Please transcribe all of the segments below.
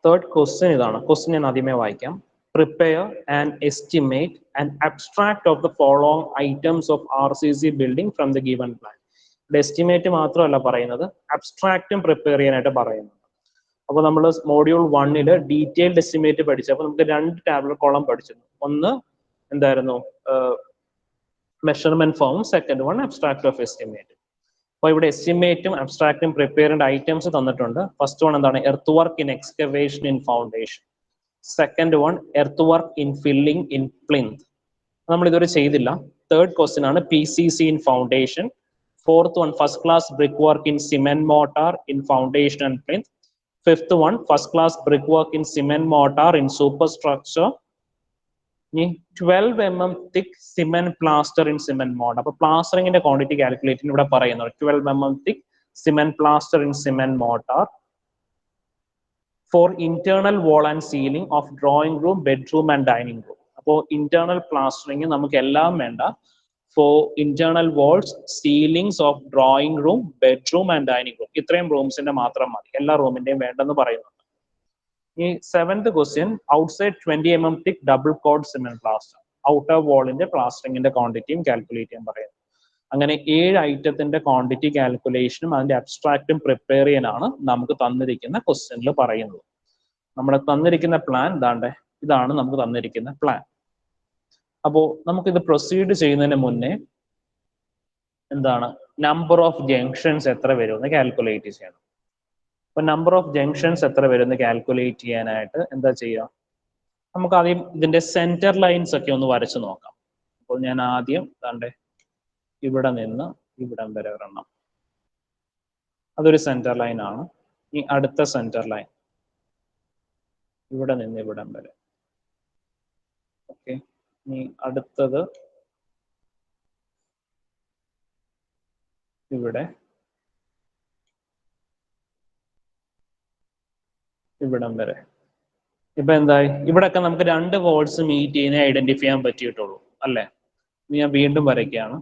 Third question ഇതാണ്. Question ഞാൻ ആദ്യമേ വായിക്കാം. Prepare and estimate an abstract of the following items of RCC building from the given plan. Estimate മാത്രമല്ല പറയുന്നത്, അബ്സ്ട്രാക്റ്റും prepare ചെയ്യാനായിട്ട് പറയുന്നത്. അപ്പോൾ നമ്മൾ മോഡ്യൂൾ 1 ഡീറ്റെയിൽഡ് എസ്റ്റിമേറ്റ് പഠിച്ചപ്പോൾ നമുക്ക് 2 ടാബുലർ കോളം പഠിച്ചിരുന്നു. ഒന്ന് എന്തായിരുന്നു, measurement form, second one abstract of estimate. അപ്പോൾ ഇവിടെ എസ്റ്റിമേറ്റും അബ്സ്ട്രാക്റ്റും പ്രിപ്പയർ ചെയ്യേണ്ട ഐറ്റംസ് തന്നിട്ടുണ്ട്. ഫസ്റ്റ് വൺ എന്താണ്, earth work in excavation in foundation. Second one earth work in filling in plinth. നമ്മൾ ഇതുവരെ ചെയ്തില്ല. തേർഡ് ക്വസ്റ്റ്യൻ ആണ് PCC in foundation. Fourth one first class brick work in cement motor in foundation and plinth. Fifth one first class brick work in cement motor in super structure. 12 mm thick cement plaster in cement mortar. അപ്പൊ പ്ലാസ്റ്ററിംഗിന്റെ quantity calculate ഇവിടെ പറയുന്നത് 12 mm thick cement plaster in cement mortar for internal wall and ceiling of drawing room, bedroom and dining room. അപ്പോൾ internal plastering നമുക്ക് എല്ലാം വേണ്ട. For internal walls, ceilings of drawing room, bedroom and dining room. ഇത്രയും റൂംസിന്റെ മാത്രം മതി, എല്ലാ റൂമിന്റെയും വേണ്ടെന്ന് പറയുന്നുണ്ട്. ഈ 7th question, outside 20 mm thick double coat cement plaster. Outer വാളിന്റെ പ്ലാസ്റ്ററിംഗിന്റെ ക്വാണ്ടിറ്റിയും കാൽക്കുലേറ്റ് ചെയ്യാൻ പറയുന്നു. അങ്ങനെ 7 ഐറ്റത്തിന്റെ ക്വാണ്ടിറ്റി കാൽക്കുലേഷനും അതിന്റെ അബ്സ്ട്രാക്റ്റും പ്രിപ്പയർ ചെയ്യാനാണ് നമുക്ക് തന്നിരിക്കുന്ന ക്വസ്റ്റ്യനിൽ പറയുന്നത്. നമ്മുടെ തന്നിരിക്കുന്ന പ്ലാൻ ഇതാണ് നമുക്ക് തന്നിരിക്കുന്ന പ്ലാൻ. അപ്പോൾ നമുക്കിത് പ്രൊസീഡ് ചെയ്യുന്നതിന് മുന്നേ എന്താണ്, നമ്പർ ഓഫ് ജംഗ്ഷൻസ് എത്ര വരുമെന്ന് കാൽക്കുലേറ്റ് ചെയ്യണം. അപ്പൊ നമ്പർ ഓഫ് ജംഗ്ഷൻസ് എത്ര വരുമെന്ന് കാൽക്കുലേറ്റ് ചെയ്യാനായിട്ട് എന്താ ചെയ്യുക, നമുക്ക് ആദ്യം ഇതിന്റെ സെന്റർ ലൈൻസ് ഒക്കെ ഒന്ന് വരച്ചു നോക്കാം. അപ്പോൾ ഞാൻ ആദ്യം ഇവിടെ നിന്ന് ഇവിടം വരെ ഒരെണ്ണം, അതൊരു സെന്റർ ലൈൻ ആണ്. ഈ അടുത്ത സെന്റർ ലൈൻ ഇവിടെ നിന്ന് ഇവിടം വരെ. ഓക്കെ, ഇനി അടുത്തത് ഇവിടെ ഇവിടം വരെ. ഇപ്പൊ എന്തായി, ഇവിടെയൊക്കെ നമുക്ക് 2 വാൾസ് മീറ്റ് ചെയ്യുന്ന ഐഡന്റിഫൈ ചെയ്യാൻ പറ്റിയിട്ടുള്ളൂ അല്ലെ. ഞാൻ വീണ്ടും വരയ്ക്കുകയാണ്.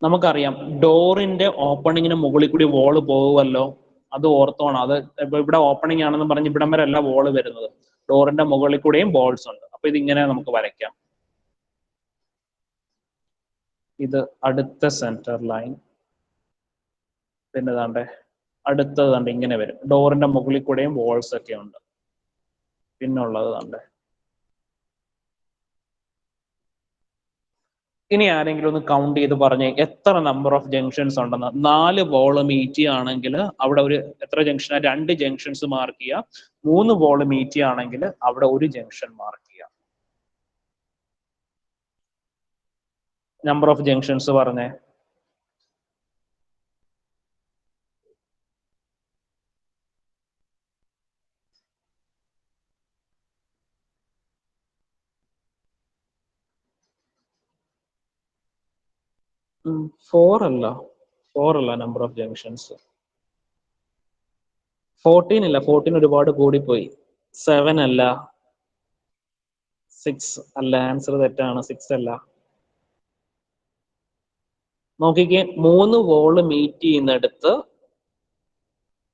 നമുക്കറിയാം ഡോറിന്റെ ഓപ്പണിങ്ങിന് മുകളിൽ കൂടി വോള് പോകുമല്ലോ, അത് ഓർത്തോണം. അത് ഇവിടെ ഓപ്പണിംഗ് ആണെന്ന് പറഞ്ഞ് ഇവിടം വരെ അല്ല വോള് വരുന്നത്, ഡോറിന്റെ മുകളിൽ കൂടെയും ബോൾസ് ഉണ്ട്. അപ്പൊ ഇതിങ്ങനെ നമുക്ക് വരയ്ക്കാം. ഇത് അടുത്ത സെന്റർ ലൈൻ, പിന്നെ അടുത്തത് ഇങ്ങനെ വരും, ഡോറിന്റെ മുകളിൽ കൂടെയും വോൾസ് ഒക്കെ ഉണ്ട്. പിന്നുള്ളത് ഇനി ആരെങ്കിലും ഒന്ന് കൗണ്ട് ചെയ്ത് പറഞ്ഞേ എത്ര നമ്പർ ഓഫ് ജംഗ്ഷൻസ് ഉണ്ടെന്ന്. 4 വോള് മീറ്റ് ചെയ്യുകയാണെങ്കിൽ അവിടെ എത്ര ജംഗ്ഷൻ, 2 ജംഗ്ഷൻസ് മാർക്ക് ചെയ്യുക. 3 വോള് മീറ്റ് ചെയ്യുകയാണെങ്കിൽ അവിടെ 1 ജംഗ്ഷൻ മാർക്ക് ചെയ്യുക. നമ്പർ ഓഫ് ജംഗ്ഷൻസ് പറഞ്ഞേ. ഫോർ അല്ല നമ്പർ ഓഫ് ജംഗ്ഷൻസ്. 14 ഇല്ല, 14 ഒരുപാട് കൂടിപ്പോയി. 7 അല്ല, 6 അല്ല, ആൻസർ തെറ്റാണ്. 6 അല്ല. നോക്കിക്കേ, 3 വോള് മീറ്റ് ചെയ്യുന്നിടത്ത്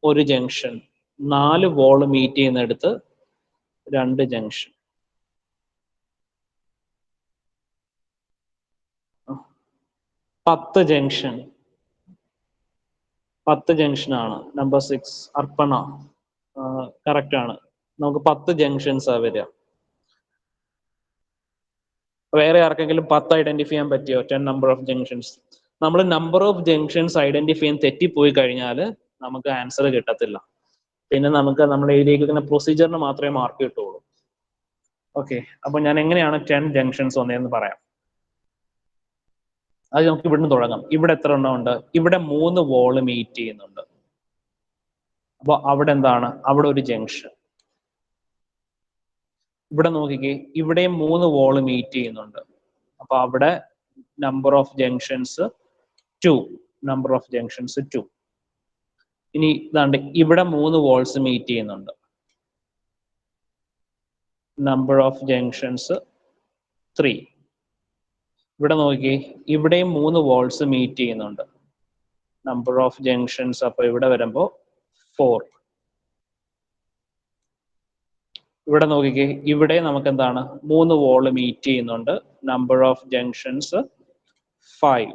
1 ജംഗ്ഷൻ, 4 വോള് മീറ്റ് ചെയ്യുന്നിടത്ത് 2 ജംഗ്ഷൻ. 10 ജംഗ്ഷൻ, 10 ജംഗ്ഷൻ ആണ്. നമ്പർ 6 അർപ്പണ കറക്റ്റ് ആണ്. നമുക്ക് 10 ജംഗ്ഷൻസ് വരിക. വേറെ ആർക്കെങ്കിലും 10 ഐഡന്റിഫൈ ചെയ്യാൻ പറ്റിയോ? 10 നമ്പർ ഓഫ് ജംഗ്ഷൻസ്. നമ്മൾ നമ്പർ ഓഫ് ജംഗ്ഷൻസ് ഐഡന്റിഫൈ ചെയ്യാൻ തെറ്റിപ്പോയി കഴിഞ്ഞാൽ നമുക്ക് ആൻസർ കിട്ടത്തില്ല. പിന്നെ നമുക്ക് നമ്മൾ എഴുതിയിരിക്കുന്ന പ്രൊസീജിയറിന് മാത്രമേ മാർക്ക് കിട്ടുള്ളൂ. ഓക്കെ, അപ്പൊ ഞാൻ എങ്ങനെയാണ് 10 ജംഗ്ഷൻസ് വന്നതെന്ന് പറയാം. അത് നമുക്ക് ഇവിടുന്ന് തുടങ്ങാം. ഇവിടെ എത്ര എണ്ണം ഉണ്ട്? ഇവിടെ 3 വോള് മീറ്റ് ചെയ്യുന്നുണ്ട്. അപ്പൊ അവിടെ അവിടെ 1 ജംഗ്ഷൻ. ഇവിടെ നോക്കിക്കേ, ഇവിടെ 3 വോള് മീറ്റ് ചെയ്യുന്നുണ്ട്. അപ്പൊ അവിടെ number of junctions 2. Number of junctions 2. ഇനി ഇവിടെ 3 വോൾസ് മീറ്റ് ചെയ്യുന്നുണ്ട്. Number of junctions 3. ഇവിടെ നോക്കിക്കേ, ഇവിടെയും 3 വോൾസ് മീറ്റ് ചെയ്യുന്നുണ്ട്. നമ്പർ ഓഫ് ജംഗ്ഷൻസ് അപ്പൊ ഇവിടെ വരുമ്പോ 4. ഇവിടെ നോക്കിക്കേ, ഇവിടെ നമുക്ക് എന്താണ് 3 വോള് മീറ്റ് ചെയ്യുന്നുണ്ട്. Number of junctions 5.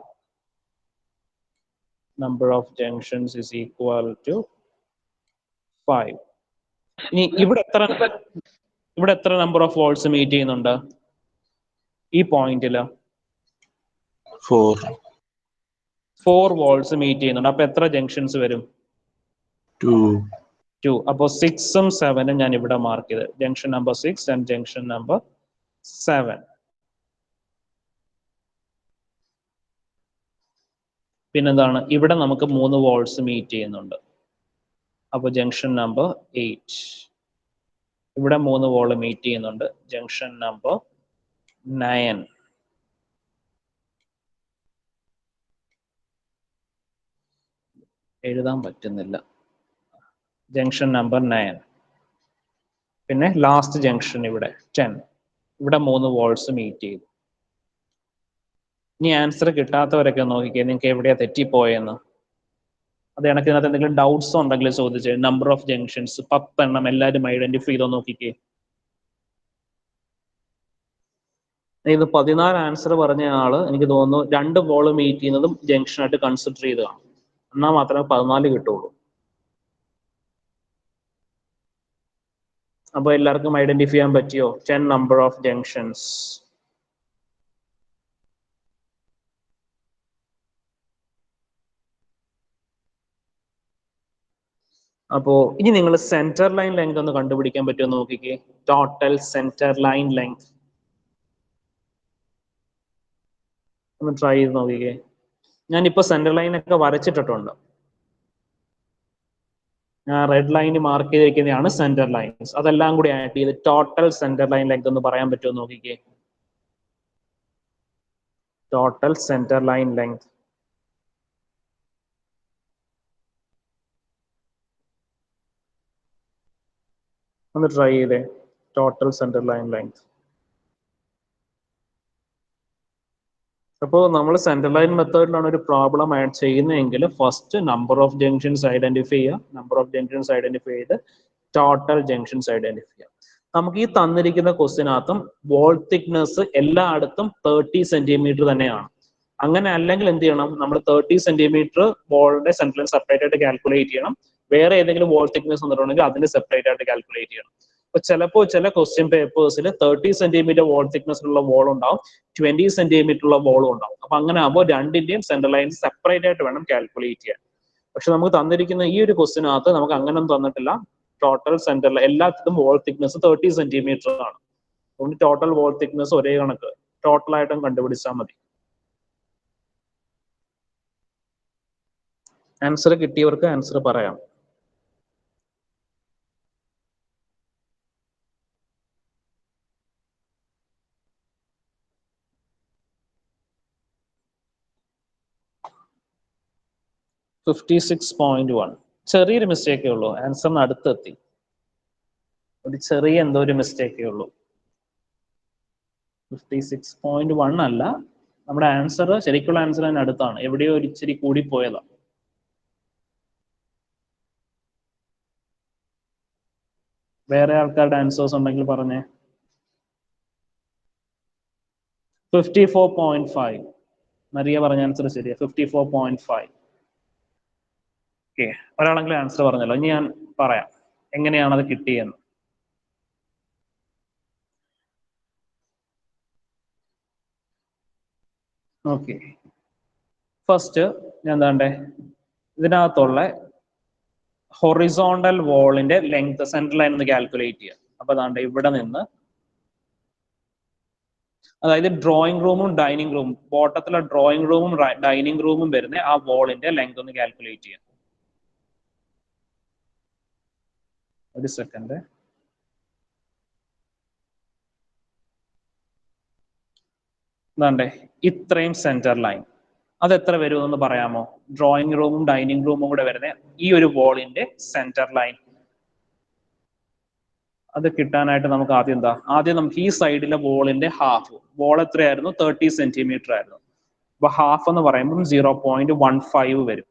Number of junctions is equal to 5. ഇനി ഇവിടെ എത്ര നമ്പർ ഓഫ് വോൾസ് മീറ്റ് ചെയ്യുന്നുണ്ട് ഈ പോയിന്റില്? 4 വോൾസ് മീറ്റ് ചെയ്യുന്നുണ്ട്. അപ്പൊ എത്ര ജംഗ്ഷൻസ് വരും? 2. അപ്പൊ 6ഉം 7ഉം ഞാൻ ഇവിടെ മാർക്ക് ചെയ്ത്, junction number 6 and junction number 7. പിന്നെന്താണ്, ഇവിടെ നമുക്ക് 3 വോൾസ് മീറ്റ് ചെയ്യുന്നുണ്ട്. അപ്പൊ ജംഗ്ഷൻ നമ്പർ 8. ഇവിടെ 3 വോള് മീറ്റ് ചെയ്യുന്നുണ്ട്, ജംഗ്ഷൻ നമ്പർ 9. എഴുതാൻ പറ്റുന്നില്ല, ജംഗ്ഷൻ നമ്പർ 9. പിന്നെ ലാസ്റ്റ് ജംഗ്ഷൻ ഇവിടെ 10. ഇവിടെ 3 വോൾസ് മീറ്റ് ചെയ്തു. ഇനി ആൻസർ കിട്ടാത്തവരൊക്കെ നോക്കിക്കേ, നിങ്ങൾക്ക് എവിടെയാ തെറ്റിപ്പോയെന്ന്. അത് കണക്ക് ഇതിനകത്ത് എന്തെങ്കിലും ഡൗട്ട്സ് ഉണ്ടെങ്കിൽ ചോദിച്ചേ. നമ്പർ ഓഫ് ജംഗ്ഷൻസ് 10 എണ്ണം എല്ലാവരും ഐഡന്റിഫൈ ചെയ്തോ നോക്കിക്കേ. ഇത് 14 ആൻസർ പറഞ്ഞ ആള് എനിക്ക് തോന്നുന്നു 2 വോള് മീറ്റ് ചെയ്യുന്നതും ജംഗ്ഷനായിട്ട് കൺസിഡർ ചെയ്ത് കാണും. എന്നാൽ മാത്രമേ 14 കിട്ടുള്ളൂ. അപ്പൊ എല്ലാവർക്കും ഐഡന്റിഫൈ ചെയ്യാൻ പറ്റിയോ? 10 നമ്പർ ഓഫ് ജംഗ്ഷൻസ്. അപ്പോ ഇനി നിങ്ങൾ സെന്റർ ലൈൻ ലെങ്ത് ഒന്ന് കണ്ടുപിടിക്കാൻ പറ്റുമോ നോക്കിക്കേ. ടോട്ടൽ സെന്റർ ലൈൻ ലെങ്ത് ഒന്ന് ട്രൈ ചെയ്ത് നോക്കിക്കേ. ഞാനിപ്പോ സെന്റർ ലൈൻ ഒക്കെ വരച്ചിട്ടിട്ടുണ്ട്. ഞാൻ റെഡ് ലൈൻ മാർക്ക് ചെയ്തിരിക്കുന്നതാണ് സെന്റർ ലൈൻസ്. അതെല്ലാം കൂടി ആഡ് ചെയ്ത് ടോട്ടൽ സെന്റർ ലൈൻ ലെങ്ത് ഒന്ന് പറയാൻ പറ്റുമോ നോക്കിക്കേ. ടോട്ടൽ സെന്റർ ലൈൻ ലെങ്ത് ഒന്ന് ട്രൈ ചെയ്തേ. Total centre line length. അപ്പോൾ നമ്മൾ സെന്റർ ലൈൻ മെത്തേഡിലാണ് ഒരു പ്രോബ്ലം ആഡ് ചെയ്യുന്നതെങ്കിൽ first number of junctions identify ചെയ്യുക. നമ്പർ ഓഫ് ജംഗ്ഷൻസ് ഐഡന്റിഫൈ ചെയ്ത് ടോട്ടൽ ജംഗ്ഷൻസ് ഐഡന്റിഫൈ ചെയ്യുക. നമുക്ക് ഈ തന്നിരിക്കുന്ന ക്വസ്റ്റിനകത്തും വോൾ തിക്നെസ് എല്ലായിടത്തും 30 സെന്റിമീറ്റർ തന്നെയാണ്. അങ്ങനെ അല്ലെങ്കിൽ എന്ത് ചെയ്യണം, നമ്മൾ 30 സെന്റിമീറ്റർ വോളിന്റെ സെന്റർ ലൈൻ സെപ്പറേറ്റ് ആയിട്ട് കാൽക്കുലേറ്റ് ചെയ്യണം. വേറെ ഏതെങ്കിലും വോൾ തിക്നെസ് വന്നിട്ടുണ്ടെങ്കിൽ അതിന് സെപ്പറേറ്റ് ആയിട്ട് കാൽക്കുലേറ്റ് ചെയ്യണം. അപ്പൊ ചിലപ്പോൾ ചില ക്വസ്റ്റ്യൻ പേപ്പേഴ്സിൽ 30 സെന്റിമീറ്റർ വോൾ തിക്നെസ്സിലുള്ള വോൾ ഉണ്ടാവും, 20 സെന്റിമീറ്റർ ഉള്ള വോളും ഉണ്ടാവും. അപ്പൊ അങ്ങനെ ആകുമ്പോൾ രണ്ടിന്റെയും സെന്റർ ലൈൻ സെപ്പറേറ്റ് ആയിട്ട് വേണം കാൽക്കുലേറ്റ് ചെയ്യാൻ. പക്ഷെ നമുക്ക് തന്നിരിക്കുന്ന ഈ ഒരു ക്വസ്റ്റിനകത്ത് നമുക്ക് അങ്ങനെയൊന്നും തന്നിട്ടില്ല. ടോട്ടൽ സെന്റർ എല്ലാത്തിനും വോൾ തിക്നെസ് 30 സെന്റിമീറ്റർ ആണ്. അതുകൊണ്ട് ടോട്ടൽ വോൾ തിക്നെസ് ഒരേ കണക്ക് ടോട്ടൽ ആയിട്ടും കണ്ടുപിടിച്ചാൽ മതി. ആൻസർ കിട്ടിയവർക്ക് ആൻസർ പറയാം. ചെറിയൊരു മിസ്റ്റേക്കേ ഉള്ളൂ, ആൻസറിന് അടുത്തെത്തി. ഒരു ചെറിയ എന്തോ ഒരു മിസ്റ്റേക്കേ ഉള്ളൂ. 56.1 അല്ല, നമ്മുടെ ആൻസർ ശരിക്കുള്ള ആൻസർ തന്നെ അടുത്താണ്. എവിടെയോ ഒരു ഇച്ചിരി കൂടി പോയതാ. വേറെ ആൾക്കാരുടെ ആൻസേഴ്സ് ഉണ്ടെങ്കിൽ പറഞ്ഞേ. 54.5. മരിയ പറഞ്ഞ ആൻസർ ശരിയാ, 54.5. ഓക്കെ, ഒരാളെങ്കിലും ആൻസർ പറഞ്ഞല്ലോ. ഇനി ഞാൻ പറയാം എങ്ങനെയാണ് അത് കിട്ടിയെന്ന്. ഓക്കെ, ഫസ്റ്റ് ഞാൻ എന്താണ്ടേ ഇതിനകത്തുള്ള ഹൊറിസോണ്ടൽ വോളിന്റെ ലെങ്ത് സെന്റർ ലൈൻ ഒന്ന് കാൽക്കുലേറ്റ് ചെയ്യാം. അപ്പൊ അതാണ്ട് ഇവിടെ നിന്ന്, അതായത് ഡ്രോയിങ് റൂമും ഡൈനിങ് റൂമും, ബോട്ടത്തിലെ ഡ്രോയിങ് റൂമും ഡൈനിങ് റൂമും വരുന്ന ആ വോളിന്റെ ലെങ്ത് ഒന്ന് കാൽക്കുലേറ്റ് ചെയ്യാം. ഒരു സെക്കൻഡ്. എന്താണ്ടേ ഇത്രയും സെന്റർ ലൈൻ, അത് എത്ര വരുമെന്ന് പറയാമോ? ഡ്രോയിങ് റൂമും ഡൈനിങ് റൂമും കൂടെ വരുന്ന ഈ ഒരു വോളിന്റെ സെന്റർ ലൈൻ അത് കിട്ടാനായിട്ട് നമുക്ക് ആദ്യം നമുക്ക് ഈ സൈഡിലെ വോളിന്റെ ഹാഫ്, വോൾ എത്രയായിരുന്നു? 30 സെന്റിമീറ്റർ ആയിരുന്നു. അപ്പൊ ഹാഫ് എന്ന് പറയുമ്പോൾ 0.15 വരും.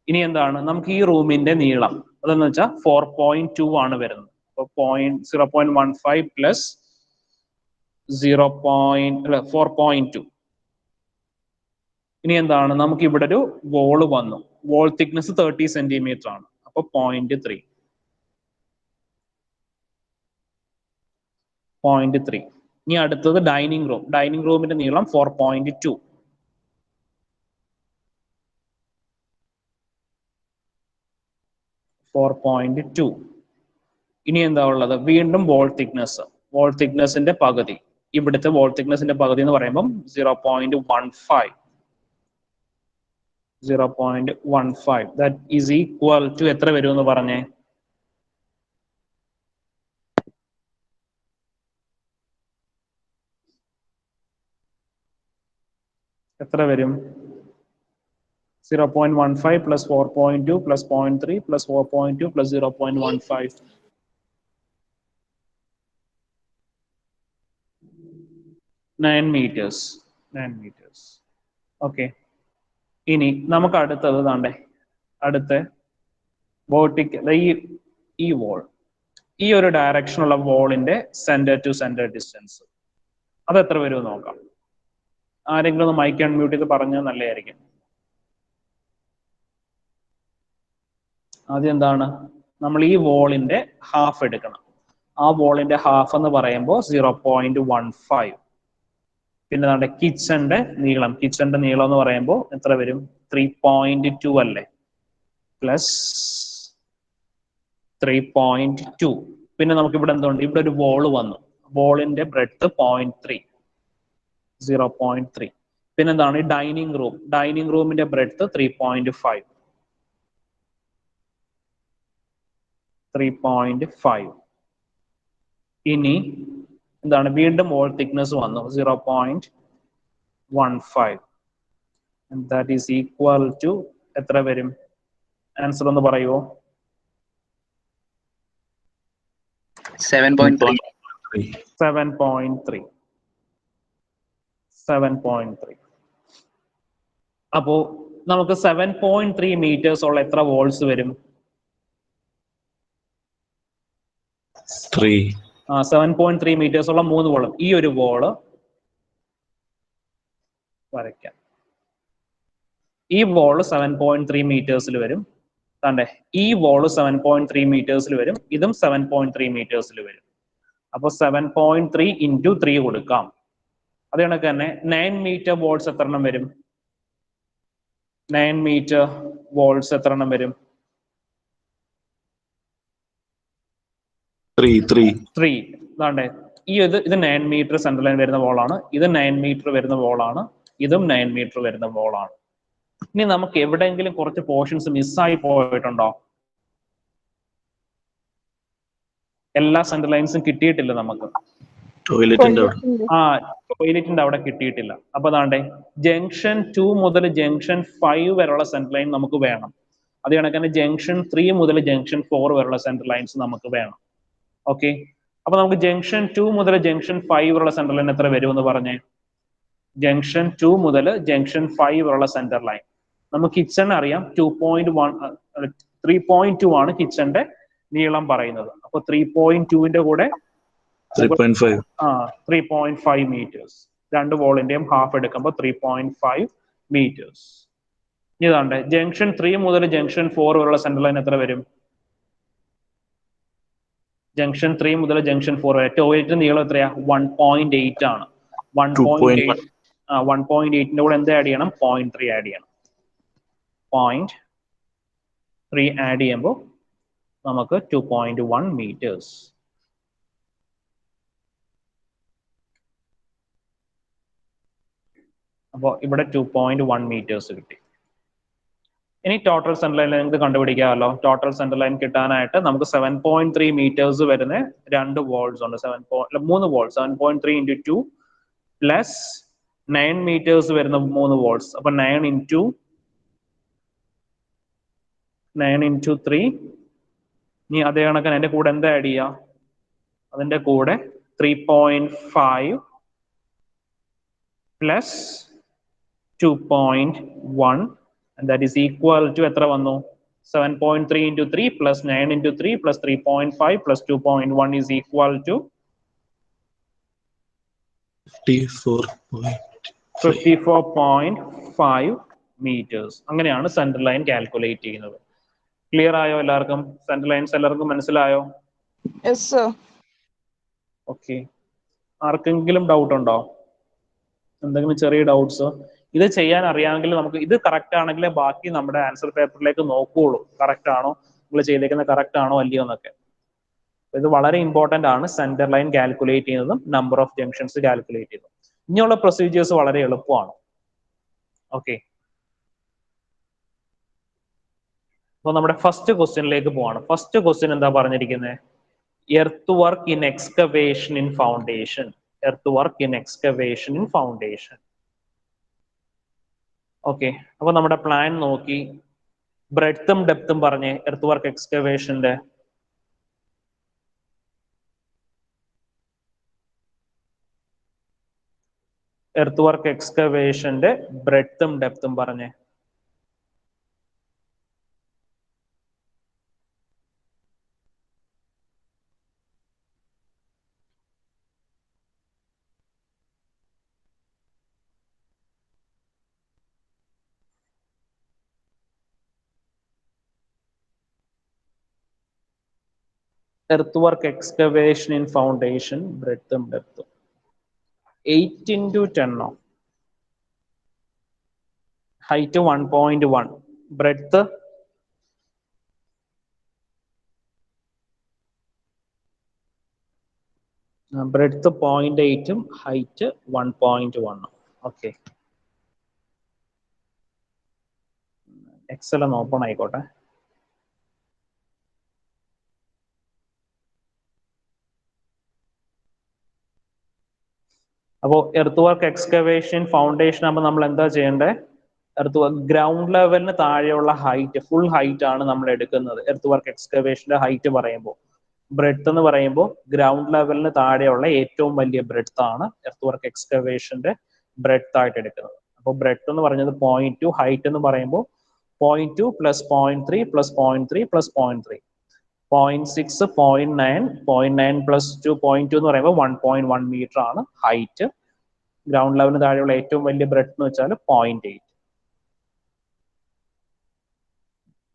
ഇനി എന്താണ് നമുക്ക് ഈ റൂമിന്റെ നീളം അതെന്ന് വെച്ചാൽ 4.2 ആണ് വരുന്നത്. അപ്പോൾ 0.15 പ്ലസ് 4.2. ഇനി എന്താണ് നമുക്ക് ഇവിടെ ഒരു വോള് വന്നു. വോൾ തിക്നെസ് 30 സെന്റിമീറ്റർ ആണ്. അപ്പൊ 0.3. ഇനി അടുത്തത് ഡൈനിങ് റൂം. ഡൈനിങ് റൂമിന്റെ നീളം 4.2. ഇനി എന്താ ഉള്ളത്? വീണ്ടും വോൾ തിക്നെസ്. വോൾ തിക്നെസിന്റെ പകുതി. ഇവിടുത്തെ വോൾ തിക്നെസിന്റെ പകുതി എന്ന് പറയുമ്പോൾ 0.15. 0.15. That is equal to എത്ര വരും എന്ന് പറഞ്ഞേ? എത്ര വരും? 0.15 plus 4.2 plus 0.3 plus 4.2 plus 0.15. 9 meters. 9 meters. Okay. ഇനി നമുക്ക് അടുത്തത് താണ്ടേ അടുത്ത വേർട്ടിക്കൽ ഈ വോൾ, ഈ ഒരു ഡയറക്ഷനുള്ള വോളിന്റെ സെന്റർ ടു സെന്റർ ഡിസ്റ്റൻസ് അത് എത്ര വരും നോക്കാം. ആരെങ്കിലും ഒന്ന് മൈക്ക് അൺമ്യൂട്ട് ചെയ്ത് പറഞ്ഞാൽ നല്ലതായിരിക്കും. ആദ്യം എന്താണ് നമ്മൾ ഈ വോളിന്റെ ഹാഫ് എടുക്കണം. ആ വോളിന്റെ ഹാഫ് എന്ന് പറയുമ്പോൾ 0.15. പിന്നെ നമ്മുടെ കിച്ചന്റെ നീളം എന്ന് പറയുമ്പോൾ എത്ര വരും? 3.2 അല്ലേ? പ്ലസ് 3.2. പിന്നെ നമുക്ക് ഇവിടെ എന്തുണ്ട്? ഇവിടെ ഒരു വോള് വന്നു. വോളിന്റെ ബ്രെഡ്ത്ത് 0.3. 0.3. പിന്നെ എന്താണ് ഈ ഡൈനിങ് റൂം? ഡൈനിങ് റൂമിന്റെ ബ്രെഡ്ത്ത് 3.5. 3.5. ഇനി എന്താണ്? വീണ്ടും വോൾ തിക്നെസ് വന്നു 0.15. and that is equal to എത്ര വരും? ആൻസർ ഒന്ന് പറയുമോ? 7.3. 7.3. അപ്പോ നമുക്ക് 7.3 മീറ്റേഴ്സ് ഉള്ള എത്ര വോൾസ് വരും? 7.3 മീറ്റേഴ്സ് ഉള്ള 3 വോള്. ഈ ഒരു വോള് വരയ്ക്കാം. ഈ വോള് 7.3 മീറ്റേഴ്സിൽ വരും. കണ്ടേ, ഈ വോള് 7.3 മീറ്റേഴ്സിൽ വരും. ഇതും 7.3 മീറ്റേഴ്സിൽ വരും. അപ്പൊ 7.3 into 3 കൊടുക്കാം. അത് കണക്ക് തന്നെ 9 മീറ്റർ വോൾസ് എത്ര എണ്ണം വരും? 9 മീറ്റർ വോൾസ് എത്ര എണ്ണം വരും? 3. അതാണ്ടേ ഇത് 9 മീറ്റർ സെൻട്രൽ ലൈൻ വരുന്ന വോളാണ്. ഇത് 9 മീറ്റർ വരുന്ന വോളാണ്. ഇതും 9 മീറ്റർ വരുന്ന വോളാണ്. ഇനി നമുക്ക് എവിടെയെങ്കിലും കുറച്ച് പോർഷൻസ് മിസ്സായി പോയിട്ടുണ്ടോ? എല്ലാ സെൻട്രൽ ലൈൻസും കിട്ടിയിട്ടില്ല നമുക്ക്. ടോയ്ലറ്റിന്റെ അവിടെ കിട്ടിയിട്ടില്ല. അപ്പൊ അതാണ്ടേ ജംഗ്ഷൻ 2 മുതൽ ജംഗ്ഷൻ 5 വരെയുള്ള സെൻട്രൽ ലൈൻ നമുക്ക് വേണം. അത് കണക്ക് ജംഗ്ഷൻ 3 മുതൽ ജംഗ്ഷൻ 4 വരെയുള്ള സെൻട്രൽ ലൈൻസ് നമുക്ക് വേണം. ഓക്കെ, അപ്പൊ നമുക്ക് ജംഗ്ഷൻ 2 മുതൽ ജംഗ്ഷൻ 5 വരെയുള്ള സെൻട്രൽ ലൈൻ എത്ര വരും എന്ന് പറഞ്ഞേ? ജംഗ്ഷൻ 2 മുതൽ ജംഗ്ഷൻ 5 വരെയുള്ള സെൻട്രൽ ലൈൻ നമുക്ക് കിച്ചൺ അറിയാം 3.2 ആണ് കിച്ചന്റെ നീളം പറയുന്നത്. അപ്പൊ 3.2ന്റെ കൂടെ 3.5 മീറ്റേഴ്സ്. രണ്ട് വോളിന്റെയും ഹാഫ് എടുക്കുമ്പോൾ 3.5 മീറ്റേഴ്സ്. ഇതാണ്ട് ജംഗ്ഷൻ 3 മുതൽ ജംഗ്ഷൻ 4 വരെയുള്ള സെൻട്രൽ ലൈൻ എത്ര വരും? ജംഗ്ഷൻ 3 മുതൽ ജംഗ്ഷൻ 4 വരെ ടോയ്ലറ്റ് നീളം എത്രയാ? 1.8 ആണ്. 1.8ന്റെ കൂടെ എന്ത് ആഡ് ചെയ്യണം? 0.3 ആഡ് ചെയ്യണം. 0.3 ആഡ് ചെയ്യുമ്പോൾ നമുക്ക് 2.1 മീറ്റേഴ്സ്. അപ്പോൾ ഇവിടെ 2.1 മീറ്റേഴ്സ് കിട്ടി. ഇനി ടോട്ടൽ സെൻട്രൽ ലൈൻ നിങ്ങൾക്ക് കണ്ടുപിടിക്കാമല്ലോ. ടോട്ടൽ സെൻട്രൽ ലൈൻ കിട്ടാനായിട്ട് നമുക്ക് 7.3 മീറ്റേഴ്സ് വരുന്ന 2 വോൾസ് ഉണ്ട്. 3 വോൾസ് 7.3 into 2 പ്ലസ് 9 മീറ്റേഴ്സ് വരുന്ന 3 വോൾസ്. അപ്പൊ 9 into 3. ഇനി അതേ കണക്കിന് അതിന്റെ കൂടെ എന്താ ആഡ് ചെയ്യാം? അതിന്റെ കൂടെ 3.5 plus 2.1 and that is equal to എത്ര വന്നു 7.3 into 3 plus 9 into 3 plus 3.5 plus 2.1 is equal to 54.5 meters. അങ്ങനെയാണ് സെൻട്രൽ ലൈൻ കാൽക്കുലേറ്റ് ചെയ്യുന്നത്. ക്ലിയർ ആയോ എല്ലാവർക്കും? സെൻട്രൽ ലൈൻസ് എല്ലാവർക്കും മനസ്സിലായോ? Yes sir. ഓക്കെ, ആർക്കെങ്കിലും ഡൗട്ട് ഉണ്ടോ? എന്തെങ്കിലും ചെറിയ ഡൗട്ട്സ്? ഇത് ചെയ്യാൻ അറിയാമെങ്കിൽ നമുക്ക് ഇത് കറക്റ്റ് ആണെങ്കിലേ ബാക്കി നമ്മുടെ ആൻസർ പേപ്പറിലേക്ക് നോക്കുകയുള്ളൂ. കറക്റ്റ് ആണോ, നിങ്ങൾ ചെയ്തേക്കുന്നത് കറക്റ്റ് ആണോ അല്ലയോ എന്നൊക്കെ. ഇത് വളരെ ഇമ്പോർട്ടന്റ് ആണ്. സെന്റർ ലൈൻ കാൽക്കുലേറ്റ് ചെയ്യുന്നതും നമ്പർ ഓഫ് ജംഗ്ഷൻസ് കാൽക്കുലേറ്റ് ചെയ്യുന്നതും. ഇനിയുള്ള പ്രൊസീജിയേഴ്സ് വളരെ എളുപ്പമാണ്. ഓക്കെ, അപ്പോൾ നമ്മുടെ ഫസ്റ്റ് ക്വസ്റ്റ്യനിലേക്ക് പോവാണ്. ഫസ്റ്റ് ക്വസ്റ്റ്യൻ എന്താ പറഞ്ഞിരിക്കുന്നത്? Earth work in excavation in foundation. Earth work in excavation in foundation. Okay, അപ്പൊ നമ്മുടെ പ്ലാൻ നോക്കി ബ്രെഡ്ത്തും ഡെപ്തും പറഞ്ഞ് എർത്ത് വർക്ക് എക്സ്കവേഷന്റെ എർത്ത് വർക്ക് എക്സ്കവേഷന്റെ ബ്രെഡ്ത്തും ഡെപ്തും പറഞ്ഞ്. Earth work excavation in foundation ബ്രെഡ്ത്തും ഡെപ്തും 8 into 10 height 1.1, breadth breadth 0.8 height 1.1. Okay, Excel ഒന്ന് ഓപ്പൺ ആയിക്കോട്ടെ. അപ്പോൾ എർത്ത് വർക്ക് എക്സ്കവേഷൻ ഫൗണ്ടേഷൻ ആകുമ്പോൾ നമ്മൾ എന്താ ചെയ്യേണ്ടത്? എർത്ത് വർക്ക് ഗ്രൗണ്ട് ലെവലിന് താഴെയുള്ള ഹൈറ്റ്, ഫുൾ ഹൈറ്റ് ആണ് നമ്മൾ എടുക്കുന്നത്. എർത്ത് വർക്ക് എക്സ്കവേഷന്റെ ഹൈറ്റ് പറയുമ്പോൾ, ബ്രെഡ്ത്ത് എന്ന് പറയുമ്പോൾ ഗ്രൗണ്ട് ലെവലിന് താഴെയുള്ള ഏറ്റവും വലിയ ബ്രെഡ്ത്ത് ആണ് എർത്ത് വർക്ക് എക്സ്കവേഷന്റെ ബ്രെഡ്ത്ത് ആയിട്ട് എടുക്കുന്നത്. അപ്പോൾ ബ്രെഡ്ത്ത് എന്ന് പറഞ്ഞത് 0.2, ഹൈറ്റ് എന്ന് പറയുമ്പോൾ 0.2 plus 0.3 plus 0.3 plus 0.3, 0.6, 0.9, 0.9 plus 2.2 എന്ന് പറയുമ്പോൾ 1.1 മീറ്റർ ആണ് ഹൈറ്റ്. ഗ്രൗണ്ട് ലെവലിന് താഴെയുള്ള ഏറ്റവും വലിയ ബ്രെഡ്ത്ത് എന്ന് വെച്ചാൽ 0.8.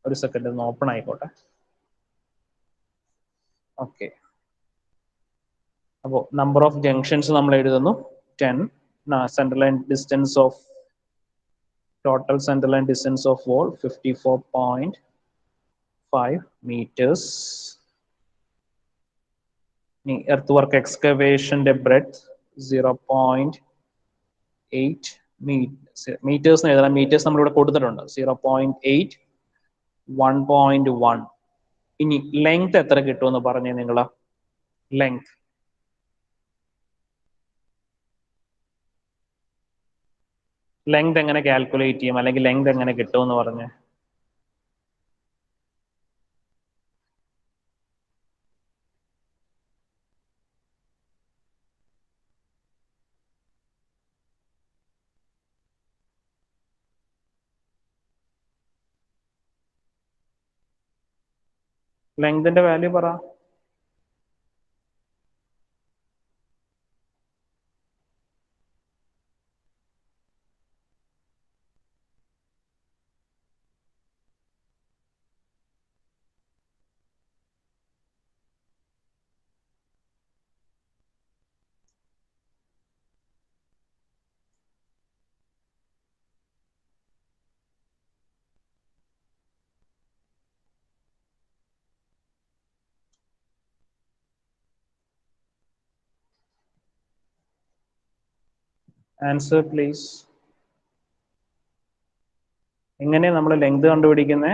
ഒരു സെക്കൻഡ് ഒന്ന് ഓപ്പൺ ആയിക്കോട്ടെ. ഓക്കെ, അപ്പോൾ നമ്പർ ഓഫ് ജംഗ്ഷൻസ് നമ്മൾ എഴുതുന്നു 10. Central line distance of total central line distance of wall 54.5 meters. Earth work എക്സ്കവേഷന്റെ ബ്രെഡ്ത്ത് 0.8 മീറ്റേഴ്സ് എഴുതണം. മീറ്റേഴ്സ് നമ്മളിവിടെ കൊടുത്തിട്ടുണ്ട് 0.8, 1.1. ഇനി ലെങ്ത് എത്ര കിട്ടുമെന്ന് പറഞ്ഞേ നിങ്ങൾ? ലെങ്ത് എങ്ങനെ കാൽക്കുലേറ്റ് ചെയ്യും, അല്ലെങ്കിൽ ലെങ്ത് എങ്ങനെ കിട്ടുമെന്ന് പറഞ്ഞേ? ലെങ്തിന്റെ വാല്യൂ പറ. Answer please. എങ്ങനെയാ നമ്മൾ ലെങ്ത് കണ്ടുപിടിക്കുന്നത്?